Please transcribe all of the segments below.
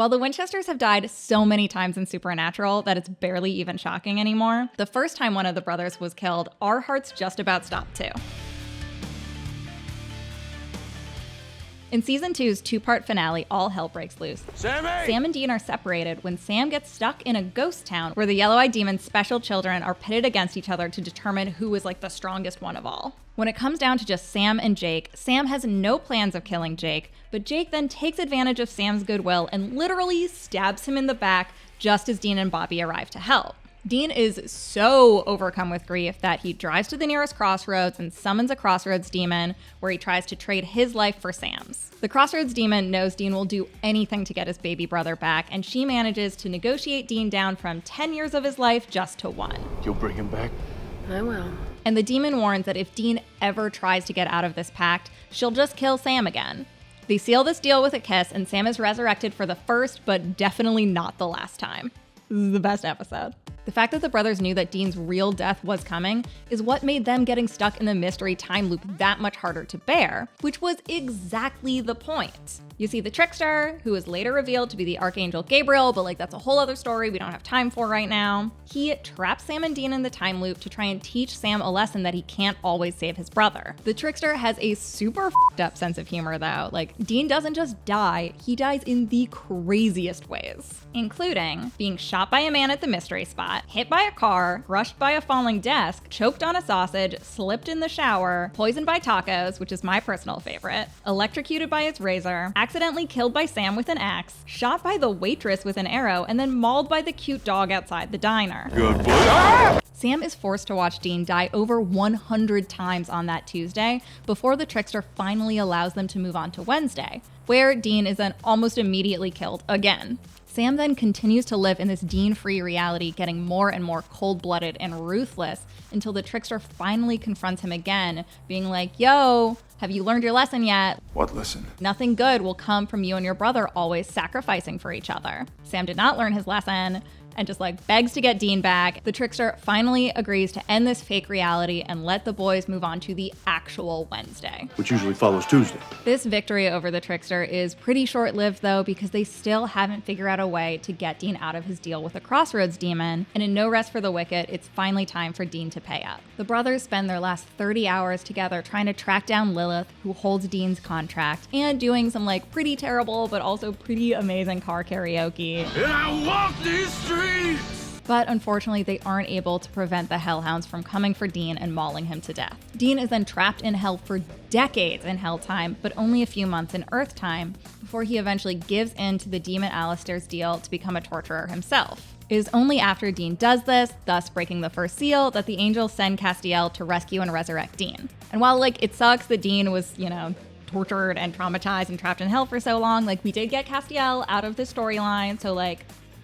While the Winchesters have died so many times in Supernatural that it's barely even shocking anymore, the first time one of the brothers was killed, our hearts just about stopped too. In Season 2's two-part finale, all hell breaks loose. Sammy! Sam and Dean are separated when Sam gets stuck in a ghost town where the Yellow-Eyed Demon's special children are pitted against each other to determine who is like the strongest one of all. When it comes down to just Sam and Jake, Sam has no plans of killing Jake, but Jake then takes advantage of Sam's goodwill and literally stabs him in the back just as Dean and Bobby arrive to help. Dean is so overcome with grief that he drives to the nearest crossroads and summons a crossroads demon where he tries to trade his life for Sam's. The crossroads demon knows Dean will do anything to get his baby brother back, and she manages to negotiate Dean down from 10 years of his life just to 1. You'll bring him back? I will. And the demon warns that if Dean ever tries to get out of this pact, she'll just kill Sam again. They seal this deal with a kiss, and Sam is resurrected for the first, but definitely not the last time. This is the best episode. The fact that the brothers knew that Dean's real death was coming is what made them getting stuck in the mystery time loop that much harder to bear, which was exactly the point. You see the trickster, who is later revealed to be the Archangel Gabriel, but that's a whole other story we don't have time for right now. He traps Sam and Dean in the time loop to try and teach Sam a lesson that he can't always save his brother. The trickster has a super f***ed up sense of humor though. Dean doesn't just die, he dies in the craziest ways, including being shot by a man at the mystery spot, hit by a car, crushed by a falling desk, choked on a sausage, slipped in the shower, poisoned by tacos, which is my personal favorite, electrocuted by his razor, accidentally killed by Sam with an axe, shot by the waitress with an arrow, and then mauled by the cute dog outside the diner. Good boy. Ah! Sam is forced to watch Dean die over 100 times on that Tuesday before the trickster finally allows them to move on to Wednesday, where Dean is then almost immediately killed again. Sam then continues to live in this Dean-free reality, getting more and more cold-blooded and ruthless until the trickster finally confronts him again, being like, yo, have you learned your lesson yet? What lesson? Nothing good will come from you and your brother always sacrificing for each other. Sam did not learn his lesson and just begs to get Dean back. The trickster finally agrees to end this fake reality and let the boys move on to the actual Wednesday, Which usually follows Tuesday. This victory over the trickster is pretty short-lived though, because they still haven't figured out a way to get Dean out of his deal with the Crossroads demon, and in No Rest for the Wicked, it's finally time for Dean to pay up. The brothers spend their last 30 hours together trying to track down Lilith, who holds Dean's contract, and doing some pretty terrible but also pretty amazing car karaoke. And I walk these streets! But unfortunately, they aren't able to prevent the Hellhounds from coming for Dean and mauling him to death. Dean is then trapped in hell for decades in Hell time, but only a few months in Earth time, before he eventually gives in to the demon Alistair's deal to become a torturer himself. It is only after Dean does this, thus breaking the first seal, that the angels send Castiel to rescue and resurrect Dean. And while it sucks that Dean was, tortured and traumatized and trapped in hell for so long, we did get Castiel out of the storyline, so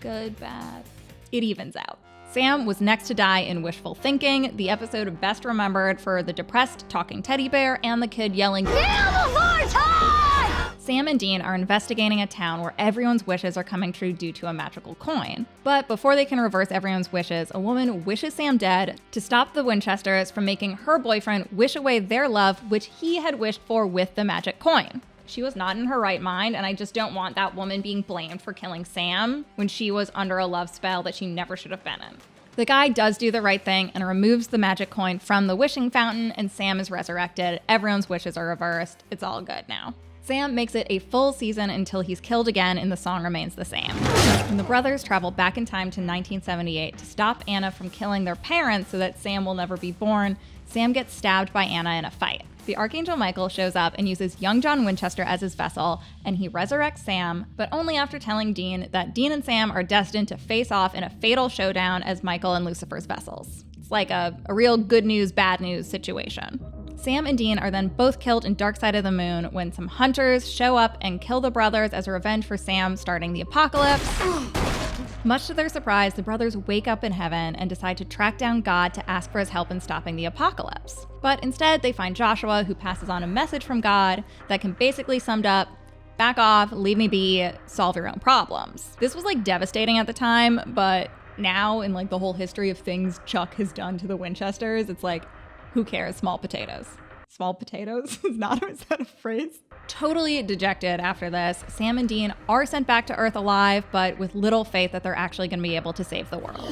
good, bad. It evens out. Sam was next to die in Wishful Thinking, the episode best remembered for the depressed talking teddy bear and the kid yelling, "Kill before time!" Sam and Dean are investigating a town where everyone's wishes are coming true due to a magical coin. But before they can reverse everyone's wishes, a woman wishes Sam dead to stop the Winchesters from making her boyfriend wish away their love, which he had wished for with the magic coin. She was not in her right mind, and I just don't want that woman being blamed for killing Sam when she was under a love spell that she never should have been in. The guy does do the right thing and removes the magic coin from the wishing fountain, and Sam is resurrected. Everyone's wishes are reversed. It's all good now. Sam makes it a full season until he's killed again and the song remains the same. And the brothers travel back in time to 1978 to stop Anna from killing their parents so that Sam will never be born. Sam gets stabbed by Anna in a fight. The Archangel Michael shows up and uses young John Winchester as his vessel, and he resurrects Sam, but only after telling Dean that Dean and Sam are destined to face off in a fatal showdown as Michael and Lucifer's vessels. It's like a real good news, bad news situation. Sam and Dean are then both killed in Dark Side of the Moon when some hunters show up and kill the brothers as a revenge for Sam starting the apocalypse. Much to their surprise, the brothers wake up in heaven and decide to track down God to ask for his help in stopping the apocalypse. But instead, they find Joshua, who passes on a message from God that can basically summed up, back off, leave me be, solve your own problems. This was devastating at the time, but now in the whole history of things Chuck has done to the Winchesters, it's who cares, small potatoes. Small potatoes? Is that a phrase? Totally dejected after this, Sam and Dean are sent back to Earth alive, but with little faith that they're actually going to be able to save the world.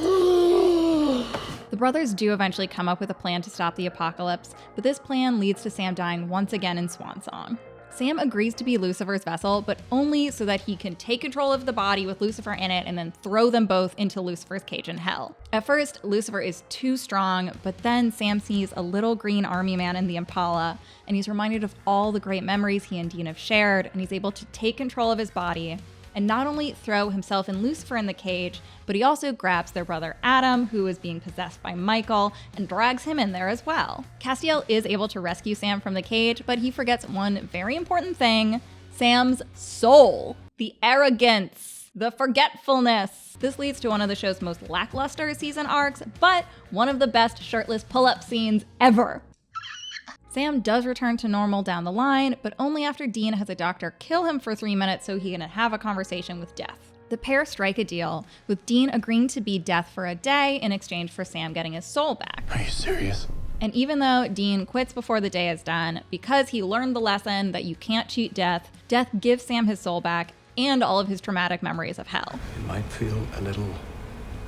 The brothers do eventually come up with a plan to stop the apocalypse, but this plan leads to Sam dying once again in Swan Song. Sam agrees to be Lucifer's vessel, but only so that he can take control of the body with Lucifer in it and then throw them both into Lucifer's cage in hell. At first, Lucifer is too strong, but then Sam sees a little green army man in the Impala, and he's reminded of all the great memories he and Dean have shared, and he's able to take control of his body and not only throw himself and Lucifer in the cage, but he also grabs their brother Adam, who is being possessed by Michael, and drags him in there as well. Castiel is able to rescue Sam from the cage, but he forgets one very important thing: Sam's soul. The arrogance, the forgetfulness. This leads to one of the show's most lackluster season arcs, but one of the best shirtless pull-up scenes ever. Sam does return to normal down the line, but only after Dean has a doctor kill him for 3 minutes so he can have a conversation with Death. The pair strike a deal, with Dean agreeing to be Death for a day in exchange for Sam getting his soul back. Are you serious? And even though Dean quits before the day is done, because he learned the lesson that you can't cheat Death, Death gives Sam his soul back and all of his traumatic memories of hell. It might feel a little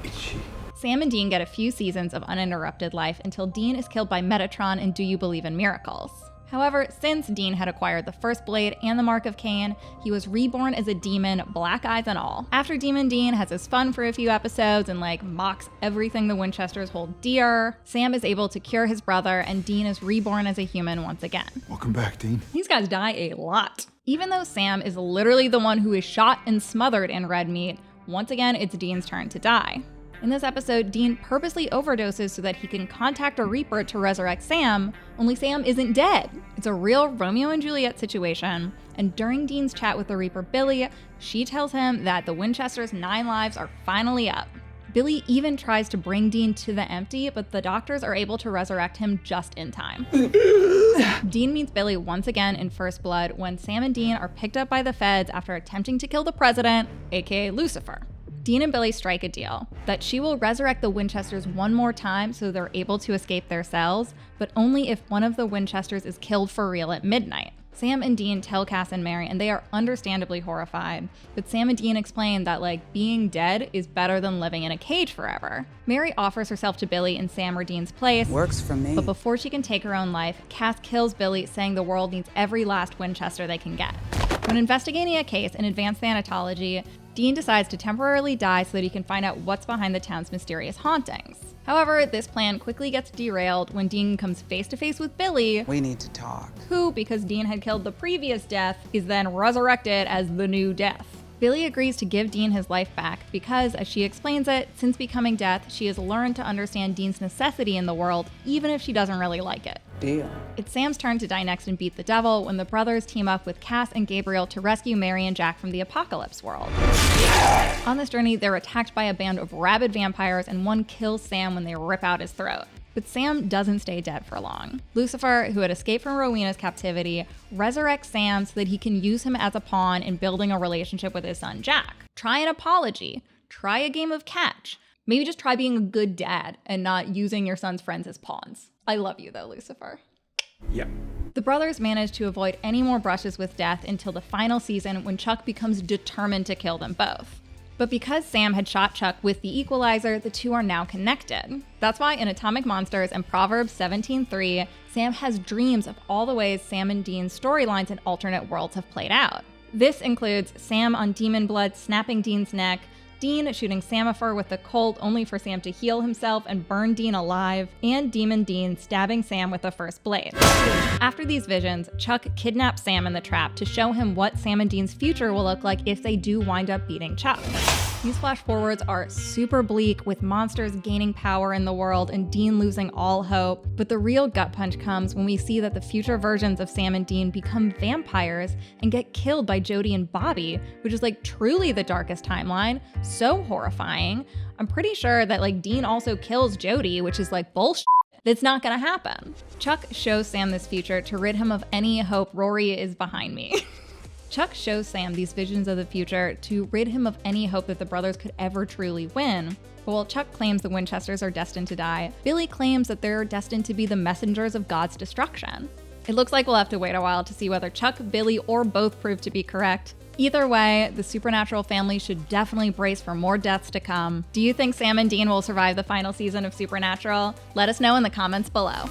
itchy. Sam and Dean get a few seasons of uninterrupted life until Dean is killed by Metatron in Do You Believe in Miracles? However, since Dean had acquired the first blade and the Mark of Cain, he was reborn as a demon, black eyes and all. After Demon Dean has his fun for a few episodes and mocks everything the Winchesters hold dear, Sam is able to cure his brother and Dean is reborn as a human once again. Welcome back, Dean. These guys die a lot. Even though Sam is literally the one who is shot and smothered in red meat, once again it's Dean's turn to die. In this episode, Dean purposely overdoses so that he can contact a Reaper to resurrect Sam, only Sam isn't dead. It's a real Romeo and Juliet situation, and during Dean's chat with the Reaper Billy, she tells him that the Winchesters' 9 lives are finally up. Billy even tries to bring Dean to the empty, but the doctors are able to resurrect him just in time. Dean meets Billy once again in First Blood when Sam and Dean are picked up by the feds after attempting to kill the president, aka Lucifer. Dean and Billy strike a deal that she will resurrect the Winchesters one more time so they're able to escape their cells, but only if one of the Winchesters is killed for real at midnight. Sam and Dean tell Cass and Mary, and they are understandably horrified, but Sam and Dean explain that being dead is better than living in a cage forever. Mary offers herself to Billy in Sam or Dean's place. Works for me. But before she can take her own life, Cass kills Billy, saying the world needs every last Winchester they can get. When investigating a case in advanced thanatology, Dean decides to temporarily die so that he can find out what's behind the town's mysterious hauntings. However, this plan quickly gets derailed when Dean comes face to face with Billy, We need to talk. who, because Dean had killed the previous Death, is then resurrected as the new Death. Billy agrees to give Dean his life back because, as she explains it, since becoming Death, she has learned to understand Dean's necessity in the world, even if she doesn't really like it. Deal. It's Sam's turn to die next and beat the devil when the brothers team up with Cass and Gabriel to rescue Mary and Jack from the apocalypse world. On this journey, they're attacked by a band of rabid vampires and one kills Sam when they rip out his throat. But Sam doesn't stay dead for long. Lucifer, who had escaped from Rowena's captivity, resurrects Sam so that he can use him as a pawn in building a relationship with his son Jack. Try an apology. Try a game of catch. Maybe just try being a good dad and not using your son's friends as pawns. I love you though, Lucifer. Yeah. The brothers manage to avoid any more brushes with death until the final season when Chuck becomes determined to kill them both. But because Sam had shot Chuck with the equalizer, the two are now connected. That's why in Atomic Monsters and Proverbs 17:3, Sam has dreams of all the ways Sam and Dean's storylines in alternate worlds have played out. This includes Sam on Demon Blood snapping Dean's neck, Dean shooting Samifer with the Colt only for Sam to heal himself and burn Dean alive, and Demon Dean stabbing Sam with the first blade. After these visions, Chuck kidnaps Sam in the trap to show him what Sam and Dean's future will look like if they do wind up beating Chuck. These flash forwards are super bleak, with monsters gaining power in the world and Dean losing all hope, but the real gut punch comes when we see that the future versions of Sam and Dean become vampires and get killed by Jody and Bobby, which is truly the darkest timeline. So horrifying. I'm pretty sure that Dean also kills Jody, which is bullshit. That's not gonna happen. Chuck shows Sam this future to rid him of any hope Rory is behind me. Chuck shows Sam these visions of the future to rid him of any hope that the brothers could ever truly win. But while Chuck claims the Winchesters are destined to die, Billy claims that they're destined to be the messengers of God's destruction. It looks like we'll have to wait a while to see whether Chuck, Billy, or both prove to be correct. Either way, the Supernatural family should definitely brace for more deaths to come. Do you think Sam and Dean will survive the final season of Supernatural? Let us know in the comments below.